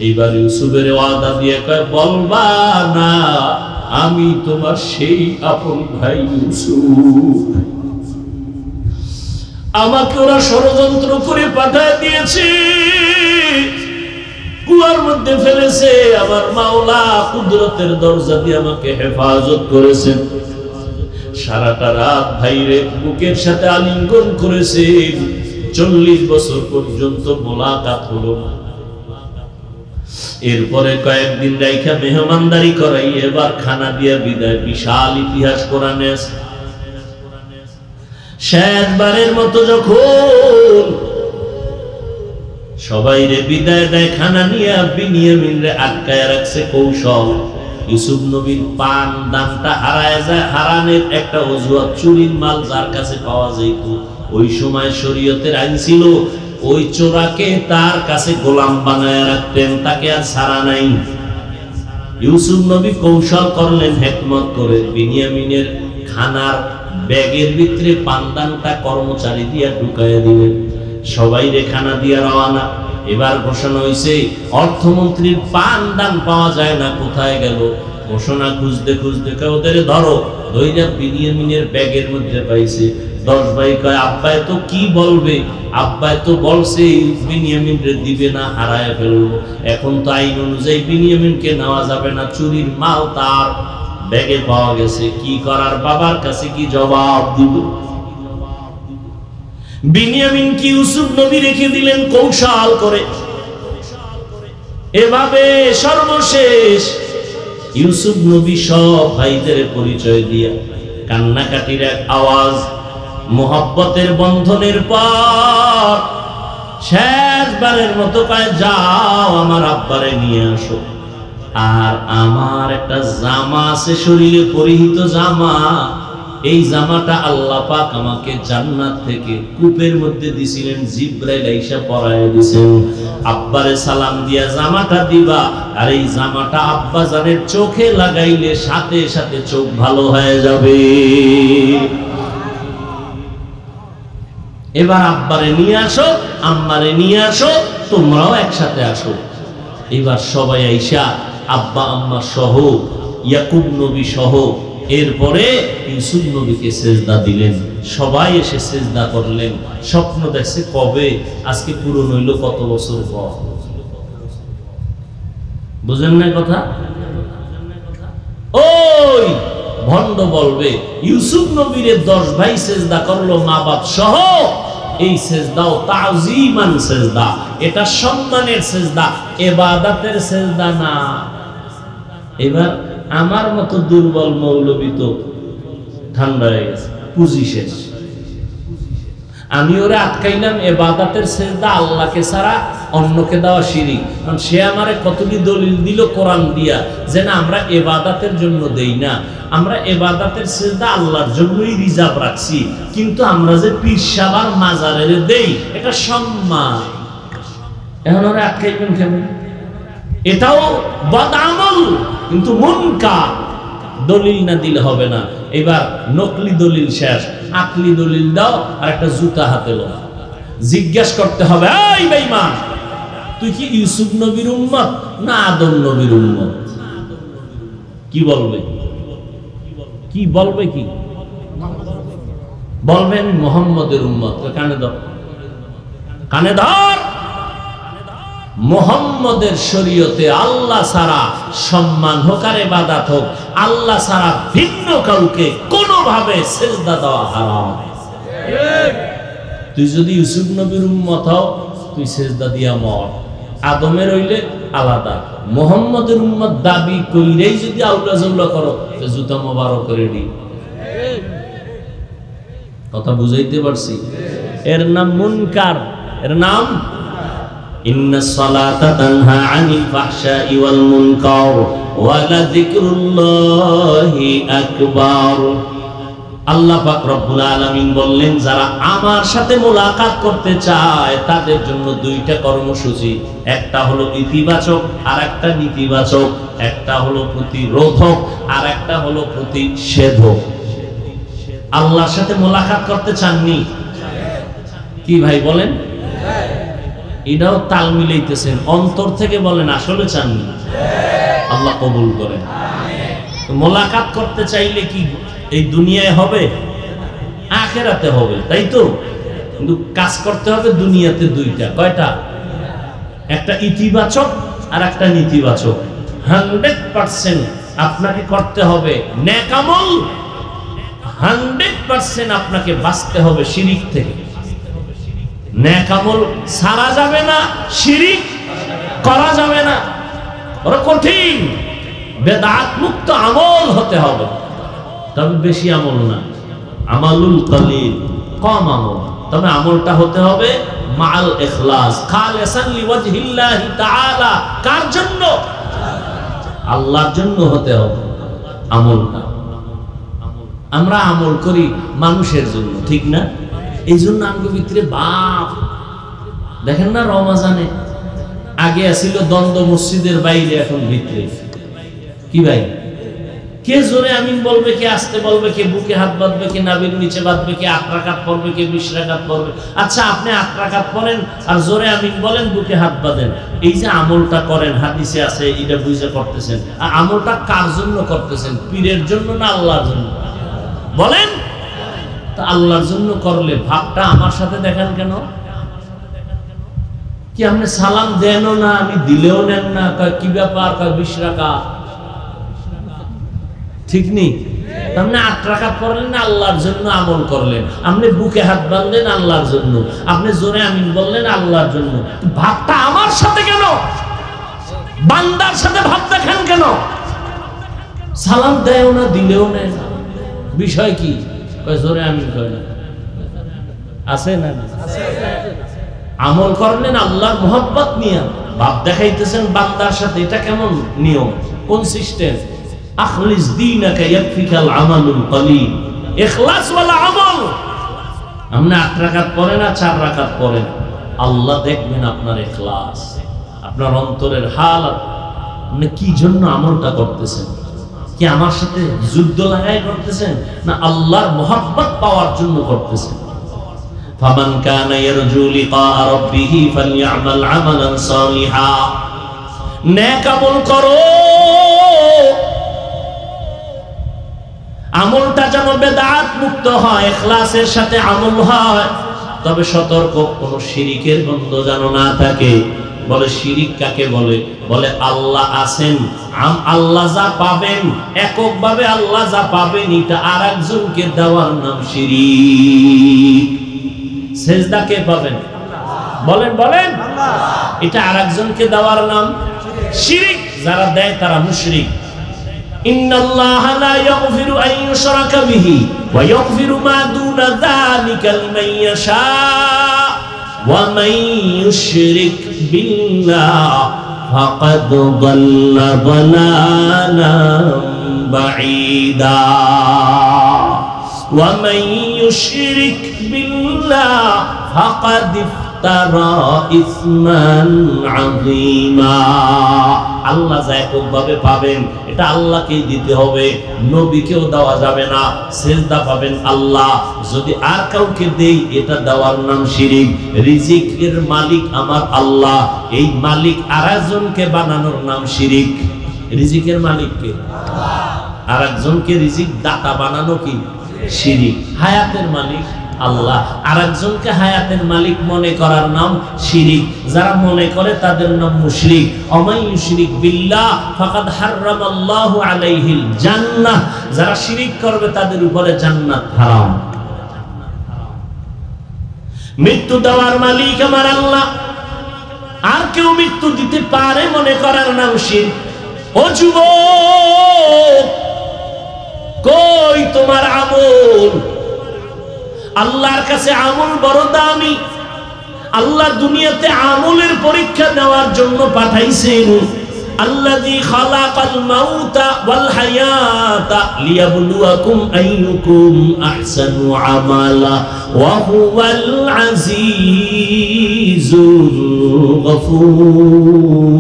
এইবার ইউসুফের ওয়াদা দিয়ে কয়, বলবা না আমি তোমার সেই আপন ভাই ইউসুফ, আমাকে ওরা ষড়যন্ত্র করে পাঠায় দিয়েছে, কুয়ার মধ্যে ফেলেছে, আমার মাওলা কুদরতের দরজা দিয়ে আমাকে হেফাজত করেছেন। সারাটা রাত ভাইরে বুকের সাথে আলিঙ্গন করেছে, 40 বছর পর্যন্ত মোলাকাত হলো না। এরপরে কয়েকদিন রাইখা মেহমানদারি করাই এবার খানা দিয়া বিদায়। বিশাল ইতিহাস কোরআনে আছে। শেষবারের মতো যখন সবাই রে বিদায় দেয়, খানা নিয়ে বিনিয়ামিন রে আটকায় রাখছে কৌশল। ইউসুফ নবীর পান দানটা হারায় যায়, হারানের একটা অজুহাত, চুরির মাল যার কাছে পাওয়া যেত। ওই সময় শরীয়তের আইন ছিল, ওই চোরাকে তার কাছে গোলাম বানায় রাখতেন, তাকে আর ছাড়া নাই। ইউসুফ নবী কৌশল করলেন হিকমত করে, বিনিয়ামিনের খানার ব্যাগের ভিতরে পানদানটা কর্মচারী দিয়া ঢুকাইয়া দিলেন। সবাই রে খানা দিয়া রওনা। এবার ঘোষণা হইছে, অর্থমন্ত্রীর পান দান পাওয়া যায় না, কোথায় গেল? ঘোষণা খুঁজতে খুঁজতে ওদের ধরো, ধইরা বিনিয়ামিনের ব্যাগের মধ্যে পাইছে। 10 ভাই কয়, আব্বাই তো কি বলবে? আব্বাই তো বলছে বিনিয়ামিন রে দিবে না, হারায় ফেলবো। এখন তো আইন অনুযায়ী বিনিয়ামিনকে নেওয়া যাবে না, চুরির মাল তার ব্যাগে পাওয়া গেছে, কি করার? বাবার কাছে কি জবাব দিব? বিনিয়ামিন কি ইউসুফ নবী রেখে দিলেন কৌশল করে। এভাবে সর্বশেষ ইউসুফ নবী সব ভাইদের পরিচয় দিয়া কান্নাকাটির এক আওয়াজ, মোহাব্বতের বন্ধনের পর শেষবারের মতো কয়, যাও আমার আব্বারে নিয়ে আসো। আর আমার একটা জামা আছে, শরীরে পরিহিত জামা, এই জামাটা আল্লাহ পাক আমাকে জান্নাত থেকে কূপের মধ্যে দিছিলেন, জিবরাইল আইসা পরায় দিছেন। আব্বারে সালাম দিয়া জামাটা দিবা, আর এই জামাটা আব্বা জানের চোখে লাগাইলে সাথে সাথে চোখ ভালো হয়ে যাবে। এবার আব্বারে নিয়ে আসো, আম্মারে নিয়ে আসো, তোমরাও একসাথে আসো। এবার সবাই আইসা আব্বা আম্মা সহ ইয়াকুব নবী সহ। এরপরে ইউসুফ নবীকে সেজদা দিলেন, সবাই এসে সেজদা করলেন। স্বপ্ন দেখছে কবে, আজকে পূরণ হইল কত বছর পর। বুঝেন না কথা? ওই ভণ্ড বলবে ইউসুফ নবীর 10 ভাই সেজদা করলো মা বাপ সহ। এই সেজদাও তাজিমান সেজদা, এটা সম্মানের সেজদা, ইবাদতের সেজদা না। এবার আমার মতো দুর্বল মৌলবী তো ঠান্ডা হয়ে গেছে, পুঁজি শেষ। আমি ওরে আটকাইলাম ইবাদতের সেজদা আল্লাহকে ছাড়া অন্যকে দেওয়া শিরিক। কারণ সে আমারে কতটি দলিল দিল কোরআন দিয়া যে না আমরা ইবাদতের জন্য দেই না, আমরা ইবাদতের সেজদা আল্লাহর জন্যই রিজার্ভ রাখছি, কিন্তু আমরা যে পীর সাহেব মাজারে দেই এটা সম্মান। এখন ওরে আটকাইবেন কেমন? এটাও বদআমল কিন্তু মুনকার। দলিল না দিলে হবে না। এবার নকলি দলিল শেষ, আকলি দলিল দাও আর একটা জুতা হাতে লো। জিজ্ঞাসা করতে হবে, এই বেঈমান তুই কি ইউসুফ নবীর উম্মত না আদম নবীর উম্মত? কি বলবে? কি বলবে? কি বলবেন? মুহাম্মদের উম্মত। কানে ধর, কানে ধর। মুহাম্মদের শরীয়তে আল্লাহ ছাড়া সম্মান হোক আর ইবাদত হোক, আল্লাহ ছাড়া ভিন্ন কাউকে কোনোভাবে সিজদা দেওয়া হারাম। তুই যদি ইউসুফ নবীর উম্মত হও তুই সিজদা দিয়া মর। আদমের হইলে আলাদা, মুহাম্মদের উম্মত দাবি কইরেই যদি আউলা জাউলা করো তো জুতা মোবারক রেডি। কথা বুঝাইতে পারছি? এর নাম মুনকার, এর নাম ইন্নাস সালাতা তানহা আনিল ফাহশাই ওয়াল মুনকার ওয়া লাযিকরুল্লাহি আকবার। আল্লাহ পাক রব্বুল আলামিন বললেন যারা আমার সাথে মোলাকাত করতে চায় তাদের জন্য 2টা কর্মসূচি, একটা হলো ইতিবাচক আর একটা নেতিবাচক, একটা হলো প্রতিরোধক আর একটা হলো প্রতিষেধক। আল্লাহর সাথে মোলাকাত করতে চাননি? কি ভাই বলেন? এটাও তাল মিলাইতেছেন, অন্তর থেকে বলেন আসলে চাননি? আল্লাহ কবুল করেন। মোলাকাত করতে চাইলে কি এই দুনিয়ায় হবে? আখিরাতে হবে, তাই তো? কিন্তু কাজ করতে হবে দুনিয়াতে 2টা। কয়টা? একটা ইতিবাচক আর একটা নেতিবাচক। 100% আপনাকে করতে হবে নেক আমল, 100% আপনাকে বাঁচতে হবে শিরিক থেকে। নেক আমল ছাড়া যাবে না, শিরিক করা যাবে না। বড় কঠিন, বেদাত মুক্ত আমল হতে হবে। তবে বেশি আমল না, আমালুল কলিল, কম আমল। তবে আমলটা হতে হবে মাল ইখলাস, খালিসান লিওয়াজহিল্লাহি তাআলা। কার জন্য? আল্লাহর জন্য হতে হবে আমলটা। আমরা আমল করি মানুষের জন্য, ঠিক না? এই জন্য আমাদের ভিতরে বাপ দেখেন না, রমজানে আগে ছিল দ্বন্দ্ব মসজিদের বাইরে, এখন ভিতরে। কি ভাই? কে জোরে আমিন বলবে, কে আস্তে বলবে, কে বুকে হাত বাঁধবে, কে নাভির নিচে বাঁধবে, কে 8 রাকাত পড়বে, কে 20 রাকাত পড়বে। আচ্ছা আপনি 8 রাকাত পড়েন আর জোরে আমিন বলেন, বুকে হাত বাঁধেন। এই যে আমলটা করেন হাদিসে আছে, এটা বুঝে করতেছেন। আর আমলটা কার জন্য করতেছেন? পীরের জন্য না আল্লাহর জন্য? বলেন তো। আল্লাহর জন্য করলে ভাবটা আমার সাথে দেখেন কেন? কি আপনি সালাম দেনও না, আমি দিলেও নেন না, কি ব্যাপার? 20 রাকাত, ঠিক নেই? আপনি 8 রাকাত পড়লেন আল্লাহর জন্য আমল করলেন, আপনি বুকে হাত বাঁধলেন আল্লাহর জন্য, আপনি জোরে আমিন বললেন আল্লাহর জন্য। ভাবটা আমার সাথে কেন? বান্দার সাথে ভাব দেখেন কেন? সালাম দেও না, দিলেও নেন, বিষয় কি? জোরে আমিন কয় না, আছে না? আমল করলেন আল্লাহর মোহাব্বত নিয়ে, ভাব দেখাইতেছেন বান্দার সাথে। এটা কেমন নিয়ম? কোন সিস্টেম? আখলিস দীনাকা ইয়াকফিকাল আমালুল কলিল। ইখলাস ওয়ালা আমল। আপনি 8 রাকাত পড়েন না 4 রাকাত পড়েন, আল্লাহ দেখবেন আপনার ইখলাস, আপনার অন্তরের হালত। আপনি কি জন্য আমলটা করতেছেন? কি আমার সাথে যুদ্ধ লাগাই করতেছেন, না আল্লাহর মোহাব্বত পাওয়ার জন্য করতেছেন? ফামান কানা ইয়ারজু লিকা রাব্বিহি ফালইআমাল আমালান সালিহা। নেক আমল করো, আমলটা যেন বেদাত মুক্ত হয়, ইখলাসের সাথে আমল হয়, তবে সতর্ক, কোন শিরিকের গন্ধ যেন না থাকে। বলে শিরিক কাকে বলে? বলে আল্লাহ আছেন, আল্লাহ যা পাবেন, এককভাবে আল্লাহ যা পাবেন, এটা আর একজনকে দেওয়ার নাম শিরিক। সেজদা কে পাবেন? বলেন বলেন। এটা আর একজনকে দেওয়ার নাম শিরিক। যারা দেয় তারা মুশরিক। ইন্নাল্লাহা লা ইয়াগফিরু আন ইউশরাকা বিহি ওয়া ইয়াগফিরু মা দুনা যালিকা লিমান ইয়াশা ওয়া মান ইউশরিক বিল্লাহ ফাকাদ দাল্লা দালালান বাঈদা ওয়া মান ইউশরিক বিল্লাহ ফাকাদ ইফতারা ইসমান আযীমা। আল্লাহ যা এককভাবে পাবেন এটা আল্লাহকেই দিতে হবে, নবীকেও দেওয়া যাবে না। সেজদা পাবেন আল্লাহ, যদি আর কাউকে দেই এটা দেওয়ার নাম শিরিক। রিজিকের মালিক আমার আল্লাহ, এই মালিক আরেকজনকে বানানোর নাম শিরিক। রিজিকের মালিক কে? আল্লাহ। আরেকজনকে রিজিক দাতা বানানো কি? শিরিক। হায়াতের মালিক আল্লাহ, আরেকজনকে হায়াতের মালিক মনে করার নাম শিরিক। যারা মনে করে তাদের নাম মুশরিক। ওমাই ইউশরিক বিল্লাহ ফাকাদ হারামাল্লাহু আলাইহিল জান্নাহ। যারা শিরিক করবে তাদের উপরে জান্নাত হারাম। মৃত্যু দেওয়ার মালিক আমার আল্লাহ, আর কেউ মৃত্যু দিতে পারে মনে করার নাম শিরক। ও যুবক, কই তোমার আমল? আল্লাহর কাছে আমল বড় দামি। আল্লাহ দুনিয়াতে আমলের পরীক্ষা দেওয়ার জন্য পাঠাইছেন। আল্লাযী খালাকাল মাউতা ওয়াল হায়াতা লিয়াবলুয়াকুম আইয়ুকুম আহসানু আমালা ওয়া হুয়াল আজিজুল গফুর।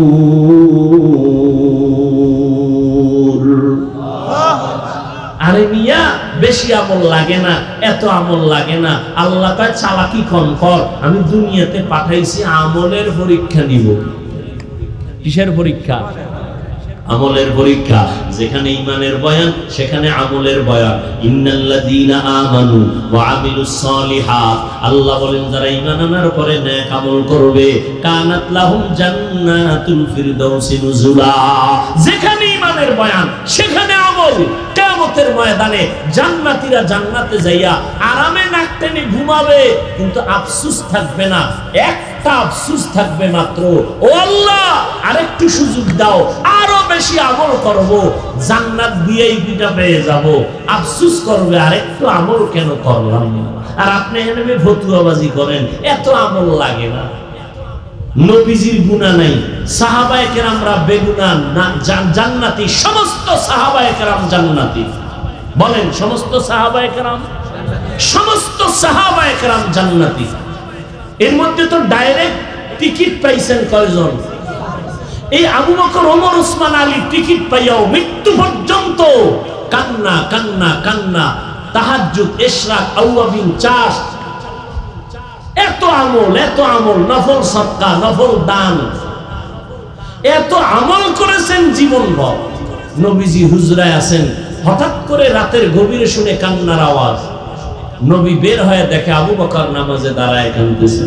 আরে মিয়া, বেশি আমল লাগে না, এত আমল লাগে না। আল্লাহ কয় চালাকি কম কর, আমি দুনিয়াতে পাঠাইছি আমলের পরীক্ষা নিব। কিসের পরীক্ষা? আমলের পরীক্ষা। যেখানে ঈমানের বয়ান সেখানে আমলের বয়ান। ইন্নাল্লাযীনা আমানু ওয়া আমিলুস সালিহাত, আল্লাহ বলেন যারা ঈমান আনার পরে নেক আমল করবে, কানাত লাহুম জান্নাতুল ফিরদাউসি নুজুলা। যেখানে ঈমানের বয়ান সেখানে আমল। কিয়ামতের ময়দানে জান্নাতীরা জান্নাতে যাইয়া আরামে নাক টেনে ঘুমাবে, কিন্তু আফসোস থাকবে না। একটা আফসোস থাকবে মাত্র, ও আল্লাহ আরেকটু সুযোগ দাও, আরো বেশি আমল করব, জান্নাত দিয়েই দুইটা পেয়ে যাব। আফসোস করবে আরেকটু আমল কেন করলাম না। আর আপনি এখানে ফতুয়াবাজি করেন, এত আমল লাগে না। নবীজির গুনাহ নাই, সাহাবায়ে কেরামরা বেগুনাহ না, জান্নাতি। সমস্ত সাহাবায়ে কেরাম জান্নাতি। বলেন সমস্ত সাহাবায়ে কেরাম? সমস্ত সাহাবায়ে কেরাম জান্নাতি। এর মধ্যে তো ডাইরেক্ট টিকিট পাইছেন কয়জন? এই আবু বকর, ওমর, ওসমান, আলী টিকিট পাইয়াও মৃত্যু পর্যন্ত কান্না কান্না কান্না, তাহাজ্জুদ, ইশরাক, আওয়াবিন, চাষ, এত আমল, এত আমল, নফল সদকা, নফল দান, এত আমল করেছেন জীবনভর। নবীজি হুজরায় আছেন, হঠাৎ করে রাতের গভীরে শুনে কান্নার আওয়াজ। নবী বের হয়ে দেখে আবু বকর নামাজে দাঁড়ায় কাঁদতেছে।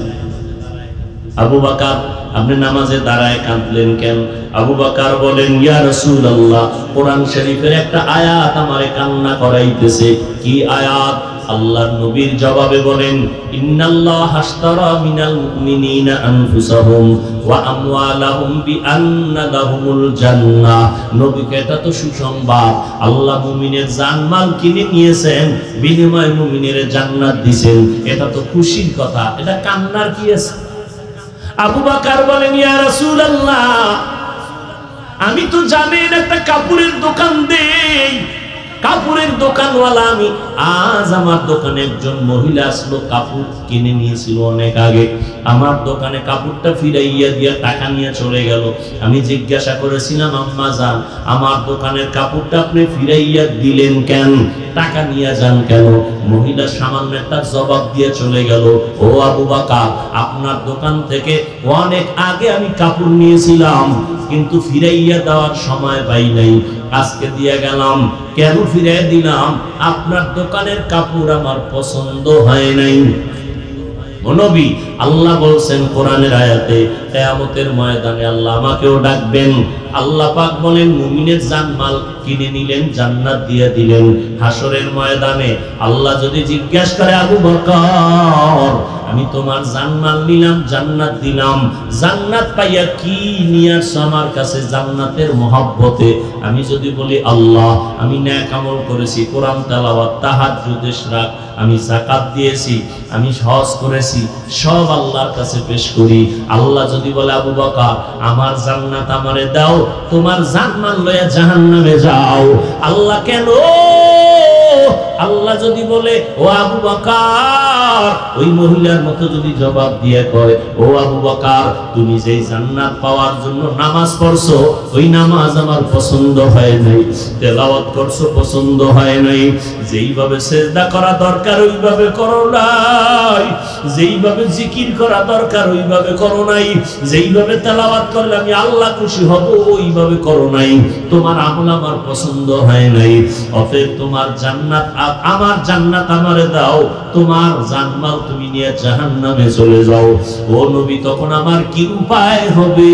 আবু বকর, আপনি নামাজে দাঁড়ায় কাঁদলেন কেন? আবু বকর বলেন, ইয়া রাসূলুল্লাহ, কোরআন শরীফের একটা আয়াত আমারে কান্না করাইতেছে। কি আয়াত? আল্লাহর নবীর জবাবে বলেন, ইন্নাল্লাহা আশতারা মিনাল মুমিনিনা আনফুসাহুম ওয়া আমওয়ালাহুম বিআন্না লাহুমুল জান্নাহ। নবীকে এটা তো সুসংবাদ, আল্লাহ মুমিনের জানমাল কিনে নিয়েছেন, বিনিময়ে মুমিনের জান্নাত দিবেন। এটা তো খুশির কথা, এটা কান্নার কি আছে? আবু বকর বলেন, ইয়া রাসূলুল্লাহ, আমি তো জানেন একটা কাপড়ের দোকান দেই, কাপড়ের দোকানওয়ালা আমি। আজ আমার দোকানে একজন মহিলা আসলো, কাপড় কিনে নিয়েছিল অনেক আগে। আমার দোকানে কাপড়টা ফিরাইয়া দিয়া টাকা নিয়ে চলে গেল। আমি জিজ্ঞাসা করেছিলাম, আম্মা জান, আমার দোকানের কাপড়টা আপনি ফিরাইয়া দিলেন কেন? টাকা নিয়ে যান কেন? মহিলা সামান্য একটা জবাব দিয়ে চলে গেল, ও আবু বকর, আপনার দোকান থেকে অনেক আগে আমি কাপড় নিয়েছিলাম, কিন্তু ফিরাইয়া দেওয়ার সময় পাই নাই, আজকে দিয়ে গেলাম। কেন ফিরাই দিলাম? আপনার দোকানের কাপড় আমার পছন্দ হয় নাই। ও নবী, আল্লাহ বলছেন কোরআনের আয়াতে, কিয়ামতের ময়দানে আল্লাহ আমাকেও ডাকবেন। আল্লাহ পাক বলেন, মুমিনের জানমাল কিনে নিলেন, জান্নাত দিয়ে দিলেন। হাসরের ময়দানে আল্লাহ যদি জিজ্ঞাসা করে, আবু বকর, আমি তোমার জানমাল নিলাম, জান্নাত দিলাম, জান্নাত পাইয়া কি নিয়ে আসছো আমার কাছে জান্নাতের মহব্বতে? আমি যদি বলি, আল্লাহ, আমি নেক আমল করেছি, কোরআন তেলাওয়াত, তাহাজ্জুদ, ইশরাক, আমি যাকাত দিয়েছি, আমি হজ করেছি, সব আল্লাহর কাছে পেশ করি। আল্লাহ যদি বলে, আবু বকর, আমার জান্নাত আমারে দাও, তোমার জানমাল লইয়া জাহান্নামে যাও। আল্লাহ কেন? আল্লাহ যদি বলে, ও আবু বকর, ওই মহিলার মতো যদি জবাব দিয়ে কয়, ও আবু বকর, তুমি যেই জান্নাত পাওয়ার জন্য নামাজ পড়ছো, ওই নামাজ আমার পছন্দ হয় নাই, তেলাওয়াত করছো, পছন্দ হয় নাই, যেইভাবে সিজদা করা দরকার ওইভাবে করো নাই, যেইভাবে জিকির করা দরকার ওইভাবে করো নাই, যেইভাবে তেলাওয়াত করলে আমি আল্লাহ খুশি হব ওইভাবে করো নাই, তোমার আমল আমার পছন্দ হয় নাই, অতএব তোমার জান্নাত, আমার জান্নাত আমারে দাও, তোমার জানমাল তুমি নিয়ে জাহান্নামে চলে যাও। ও নবী, তখন আমার কি উপায় হবে?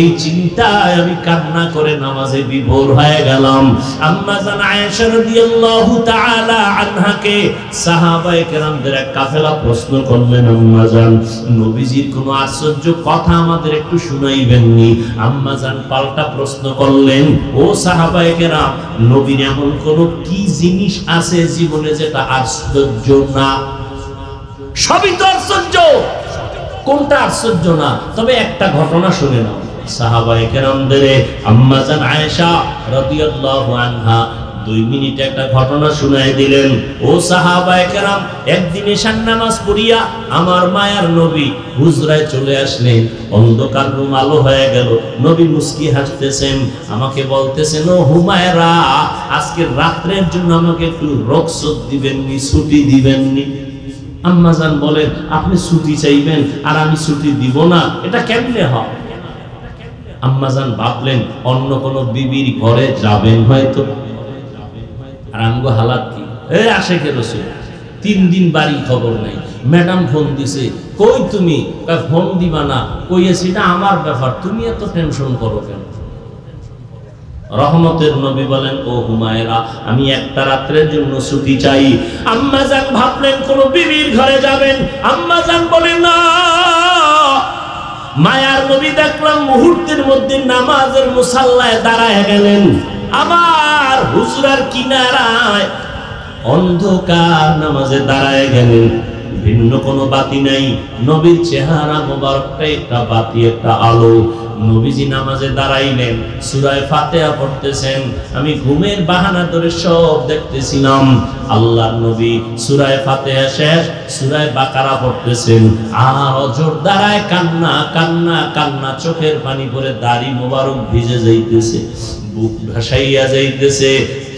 এই চিন্তায় আমি কান্না করে নামাজে বিভোর হয়ে গেলাম। আম্মা জান আয়েশা রাদিয়াল্লাহু তাআলা আনহাকে সাহাবায়ে কেরামদের এক কাফেলা প্রশ্ন করলেন, আম্মা জান, নবীজির কোনো আশ্চর্য কথা আমাদের একটু শুনাইবেননি? আম্মা জান পাল্টা প্রশ্ন করলেন, ও সাহাবায়ে কেরাম, নবীর এমন কোন কি জিনিস আছে জীবনে যেটা আশ্চর্য না? সবই তো আশ্চর্য, কোনটা আশ্চর্য না? তবে একটা ঘটনা শুনে নাও। সাহাবায়ে কেরামদের আম্মা জান আয়েশা রাদিয়াল্লাহু আনহা 2 মিনিটে একটা ঘটনা শুনাই দিলেন। ও সাহাবায়ে কেরাম, একদিন এশার নামাজ পড়িয়া আমার মায়ার নবী হুজরায় চলে আসলেন। অন্ধকার রুম আলো হয়ে গেল। নবী মুস্কি হাসতেছেন, আমাকে বলতেছেন, ও হুমায়রা, আজকে রাত্রের জন্য আমাকে একটু রুখসত দিবেননি, ছুটি দিবেননি? আম্মা জান বলেন, আপনি ছুটি চাইবেন আর আমি ছুটি দিব না, এটা কেমনে হয়? আম্মা জান ভাবলেন অন্য কোন বিবির ঘরে যাবেন হয়তো। আর আমগো হালাত কি? আশেকের রসুল 3 দিন বাড়ি খবর নাই। ম্যাডাম ফোন দিছে, কই তুমি? ফোন দিবা না, কইয়েছি এটা আমার ব্যাপার, তুমি এত টেনশন করো কেন? রহমতের নবী বলেন, ও হুমায়রা, আমি একটা রাত্রের জন্য ছুটি চাই। আম্মা জান ভাবলেন কোন বিবির ঘরে যাবেন। আম্মা জান বলেন, না। মায়ার নবী দেখলাম মুহূর্তের মধ্যে নামাজের মুসাল্লায় দাঁড়ায় গেলেন। আমার হুজরার কিনারায় অন্ধকার নামাজে দাঁড়ায় গেলেন। ভিন্ন কোনো বাতি নাই, নবীর চেহারা মোবারকটা একটা বাতি, একটা আলো। নবীজি নামাজে দাঁড়াইলেন, সূরা ফাতিহা পড়তেছেন। আমি ঘুমের বাহানা ধরে সব দেখতেছিলাম। আল্লাহর নবী সূরা ফাতিহা শেষ, সূরা বাকারা পড়তেছেন। আর অজর দাঁড়ায় কান্না কান্না কান্না, চোখের পানি পড়ে দাড়ি মোবারক ভিজে যাইতেছে, বুক ভাসাইয়া যাইতেছে।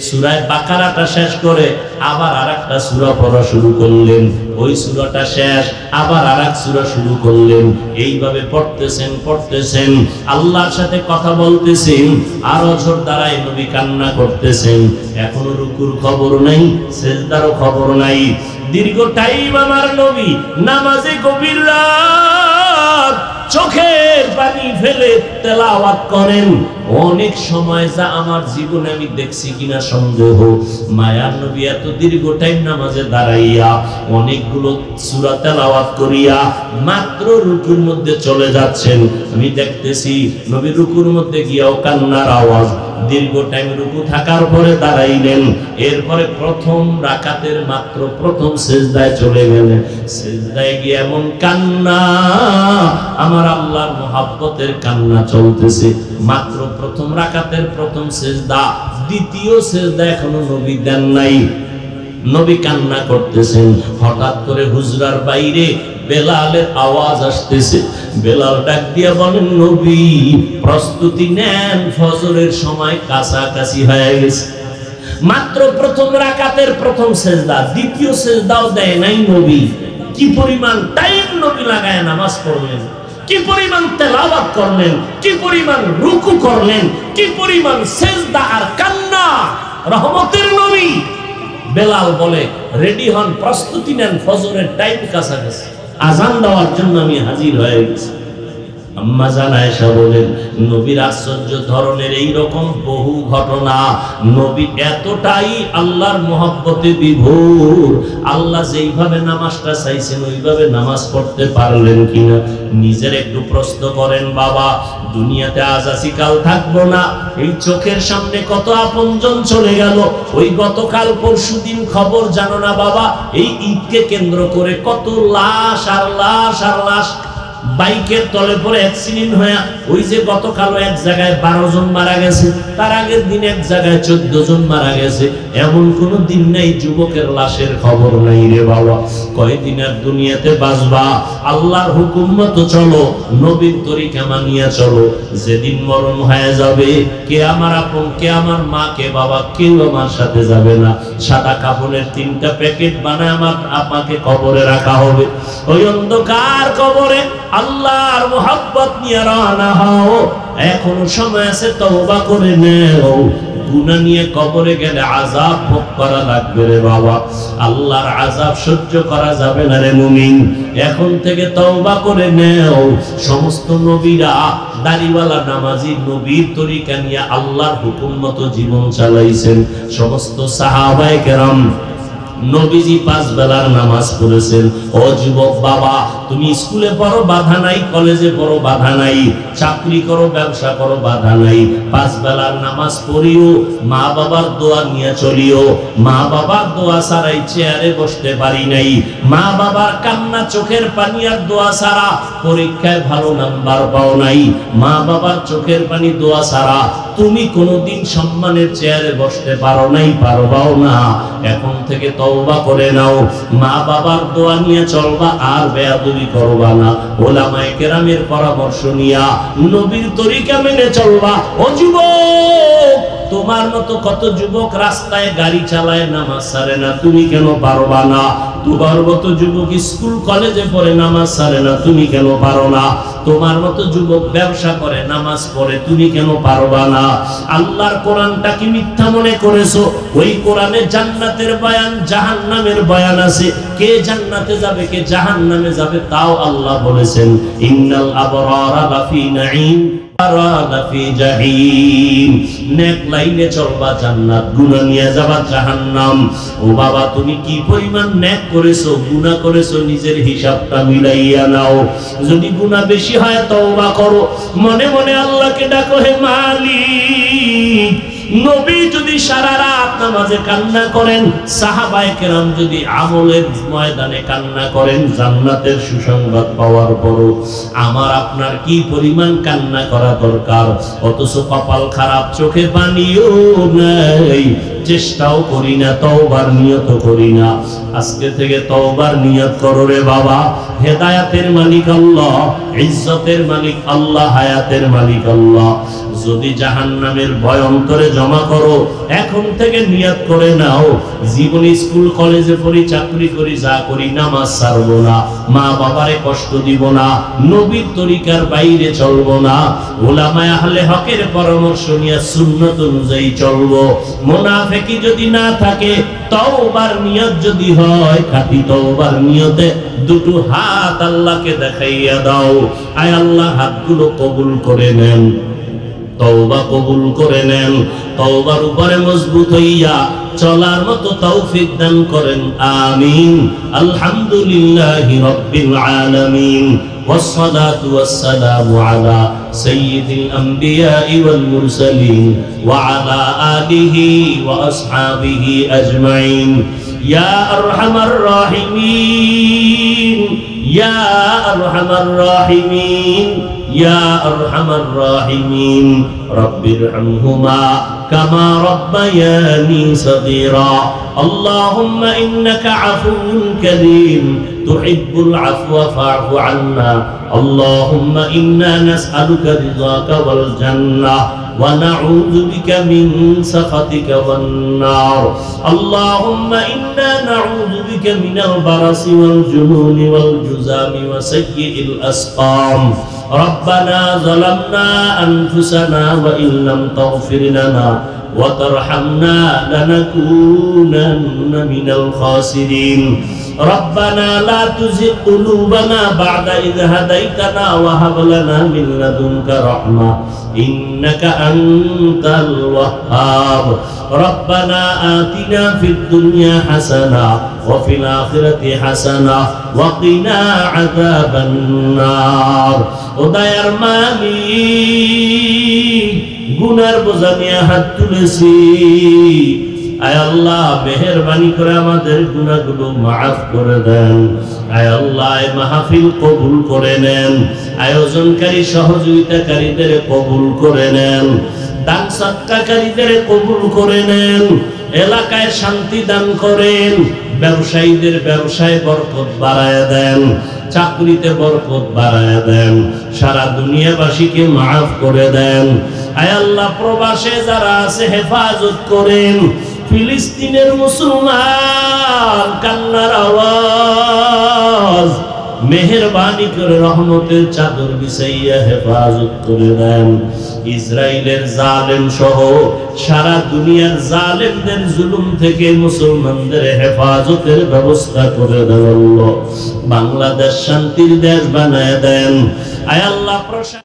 সূরা বাকারাটা শেষ করে আবার আরেকটা সূরা পড়া শুরু করলেন। ওই সূরাটা শেষ, আবার আরেক সূরা শুরু করলেন। এইভাবে পড়তেছেন পড়তেছেন, আল্লাহর সাথে কথা বলতেছেন। আর অঝর দ্বারাই নবী কান্না করতেছেন। এখনো রুকুর খবর নাই, সিজদারও খবর নাই। দীর্ঘ টাইম আমার নবী নামাজে গভীর রাত চোখের পানি ফেলে তেলাওয়াত করেন। অনেক সময় যা আমার জীবনে আমি দেখছি কিনা সন্দেহ। মায়ার নবী এত দীর্ঘ টাইম নামাজে দাঁড়াইয়া অনেকগুলো সূরা তেলাওয়াত করিয়া মাত্র রুকুর মধ্যে চলে যাচ্ছেন। আমি দেখতেছি নবী রুকুর মধ্যে গিয়াও কান্নার আওয়াজ। দীর্ঘ টাইম রুকু থাকার পরে দাঁড়াইলেন। এরপরে প্রথম রাকাতের মাত্র প্রথম সিজদায় চলে গেলেন। সিজদায় গিয়ে এমন কান্না, আমার আল্লাহর মুহাব্বতের কান্না চলতেছে। মাত্র প্রথম রাকাতের প্রথম সিজদা, দ্বিতীয় সিজদা এখনো নবী দেন নাই। নবী কান্না করতেছেন। হঠাৎ করে হুজরার বাইরে বেলালের আওয়াজ আসতেছে। বেলাল ডাক দিয়া বলেন, নবী প্রস্তুতি নেন, ফজরের সময় কাছাকাছি হয়ে গেছে। মাত্র প্রথম রাকাতের প্রথম সেজদা, দ্বিতীয় সেজদাও দেয় নাই নবী। কি পরিমাণ টাইম নবী লাগায় নামাজ পড়লেন, কি পরিমাণ তেলাওয়াত করলেন, কি পরিমাণ রুকু করলেন, কি পরিমাণ সেজদা আর কান্না। রহমতের নবী। বেলাল বলে, রেডি হন, প্রস্তুতি নেন, ফজরের টাইম কাছাকাছি, আজান দেওয়ার জন্য আমি হাজির হয়ে গেছি। আম্মা জান আয়েশা বলেন, নবীর আশ্চর্য ধরনের এই রকম বহু ঘটনা। নবী এতটাই আল্লাহর মহব্বতে বিভোর, আল্লাহ যেইভাবে নামাজটা চাইছেন ওইভাবে নামাজ পড়তে পারলেন কিনা নিজের একটু প্রশ্ন করেন। বাবা, দুনিয়াতে আজ আছি কাল থাকবো না, এই চোখের সামনে কত আপনজন চলে গেল। ওই গতকাল পরশুদিন খবর জানো না বাবা, এই ঈদকে কেন্দ্র করে কত লাশ আর লাশ আর লাশ বাইকের তলে পরে অ্যাক্সিডেন্ট হয়ে, ওই যে গতকাল এক জায়গায় 12 জন মারা গেছে, তার আগের দিন এক জায়গায় 14 জন মারা গেছে। এমন কোন দিন নাই যুবকের লাশের খবর নাই রে বাবা। কয়দিন আর দুনিয়াতে বাঁচবা? আল্লাহর হুকুম মতো চলো, নবীর তরিকা মানিয়া চলো। যেদিন মরণ হয়ে যাবে, কে আমার আপন, কে আমার মা, কে বাবা, কেউ আমার সাথে যাবে না। সাদা কাপড়ের 3টা প্যাকেট বানায় আমাকে কবরে রাখা হবে। ওই অন্ধকার কবরে আল্লাহর মোহাব্বত নিয়ে রওনা হও। এখনো সময় আছে, তওবা করে নেও। গুনাহ নিয়ে কবরে গেলে আযাব ভোগ করা লাগবে রে বাবা। আল্লাহর আযাব সহ্য করা যাবে না রে মুমিন। এখন থেকে তওবা করে নেও। সমস্ত নবীরা দাড়িওয়ালা নামাজি নবীর তরিকা নিয়ে আল্লাহর হুকুম মতো জীবন চালাইছেন। সমস্ত সাহাবায়ে কেরাম নবীজি 5 বেলার নামাজ পড়েছেন। ও যুবক বাবা, তুমি স্কুলে পড়ো বাধা নাই, কলেজে পড়ো বাধা নাই, চাকরি করো, ব্যবসা করো বাধা নাই, 5 বেলার নামাজ পড়িও, মা বাবার দোয়া নিয়ে চলিও। মা বাবার দোয়া ছাড়াই চেয়ারে বসতে পারি নাই, মা বাবার কান্না চোখের পানি আর দোয়া ছাড়া পরীক্ষায় ভালো নাম্বার পাও নাই, মা বাবার চোখের পানি দোয়া ছাড়া তুমি কোনোদিন সম্মানের চেয়ারে বসতে পারো নাই, পারবাও না। এখন থেকে তওবা করে নাও, মা বাবার দোয়া নিয়ে চলবা, আর বেয়াদবি করবা না। ওলামায়ে কেরামের পরামর্শ নিয়া নবীর তরিকা মেনে চলবা। ও যুবক, তোমার মতো কত যুবক রাস্তায় গাড়ি চালায়, নামাজ ছাড়ে না, তুমি কেন পারবা না? তোমার মতো যুবক স্কুল কলেজে পড়ে, নামাজ ছাড়ে না, তুমি কেন পারো না? তোমার মতো যুবক ব্যবসা করে, নামাজ পড়ে, তুমি কেন পারবা না? আল্লাহর কোরআনটা কি মিথ্যা মনে করেছো? ওই কোরআনে জান্নাতের বয়ান, জাহান্নামের বয়ান আছে। কে জান্নাতে যাবে, কে জাহান্নামে যাবে তাও আল্লাহ বলেছেন। ইন্নাল আবরারা লাফি নাঈম লাফি জাহিম। নেক লাইনে চলবা জান্নাত, গুনাহ নিয়ে যাবা জাহান্নাম। ও বাবা, তুমি কি পরিমাণ নেক করেছো, গুনাহ করেছো, নিজের হিসাবটা মিলাইয়া নাও। যদি গুনাহ বেশি হয় তওবা করো, মনে মনে আল্লাহকে ডাকো, হে মালিক। নবী যদি সারা রাত নামাজে কান্না করেন, সাহাবায়ে কেরাম যদি আমলের ময়দানে কান্না করেন জান্নাতের সুসংবাদ পাওয়ার পরও, আমার আপনার কি পরিমাণ কান্না করা দরকার। অথচ কপাল খারাপ, চোখে পানিও নাই, চেষ্টাও করি না, তওবার নিয়ত করি না। আজকে থেকে তওবার নিয়ত করো রে বাবা। হেদায়েতের মালিক আল্লাহ, ইজ্জতের মালিক আল্লাহ, হায়াতের মালিক আল্লাহ। যদি জাহান্নামের ভয় অন্তরে জমা করো, এখন থেকে নিয়ত করে নাও, জীবনে স্কুল কলেজে পড়ি, চাকরি করি, যা করি, নামাজ ছাড়বো না, মা বাবারে কষ্ট দিব না, নবীর তরিকার বাইরে চলবো না, উলামায়ে আহলে হকের পরামর্শ নিয়ে সুন্নাত অনুযায়ী চলবো। মুনাফিকি যদি না থাকে, তওবার নিয়ত যদি হয়, খাঁটি তওবার নিয়তে দুটো হাত আল্লাহকে দেখাইয়া দাও। আয় আল্লাহ, হাতগুলো কবুল করে নেন, তওবা কবুল করে নেন। তওবার উপরে মজবুত হইয়া চলার মতো তৌফিক দান করেন, আমিন। আলহামদুলিল্লাহি রাব্বিল আলামিন। والصلاة والسلام على سيد الأنبياء والمرسلين وعلى آله وأصحابه أجمعين. يا أرحم الراحمين، يا أرحم الراحمين، يا أرحم الراحمين. رب ارحمهما كما ربياني صغيرا. اللهم إنك عفو كريم তুহিব্বুল আফওয়া ফা'ফু আন্না আল্লাহুম্মা ইন্না নাসআলুকা রিযাকা ওয়াল জান্নাহ ونعوذ بك من سخطك والنار اللهم إنا نعوذ بك من البرص والجنون والجذام وسيء الأسقام ربنا ظلمنا أنفسنا وإن لم تغفر لنا وترحمنا لنكونن من الخاسرين ربنا لا تزغ قلوبنا بعد إذ هديتنا وهب لنا من لدنك رحمة إنك أنت الوهاب ربنا آتنا في الدنيا حسنة وفي الآخرة حسنة وقنا عذاب النار وداير মালিক গুনার বোঝা নিয়ে হাত তুলেছি আয় আল্লাহ মেহেরবানি করে আমাদের গুনাহগুলো মাফ করে দেন আয় আল্লাহ এই মাহফিল কবুল করে নেন আয়োজনকারী সহযোগিতাকারীদের কবুল করে নেন দান সদকাকারীদের কবুল করে নেন এলাকায় শান্তি দান করেন ব্যবসায়ীদের ব্যবসায় বরকত বাড়ায় দেন চাকরিতে বরকত বাড়ায় দেন সারা দুনিয়াবাসীকে মাফ করে দেন আয় আল্লাহ প্রবাসে যারা আছে হেফাজত করেন ফিলিস্তিনের মুসলমান কান্নার আওয়াজ মেহেরবানি করে রহমতের চাদর বিছাইয়া হেফাজত করে দেন ইসরায়েলের জালেম সহ সারা দুনিয়ার জালেমদের জুলুম থেকে মুসলমানদের হেফাজতের ব্যবস্থা করে দেন আল্লাহ বাংলাদেশ শান্তির দেশ বানায় দেন আয় আল্লাহ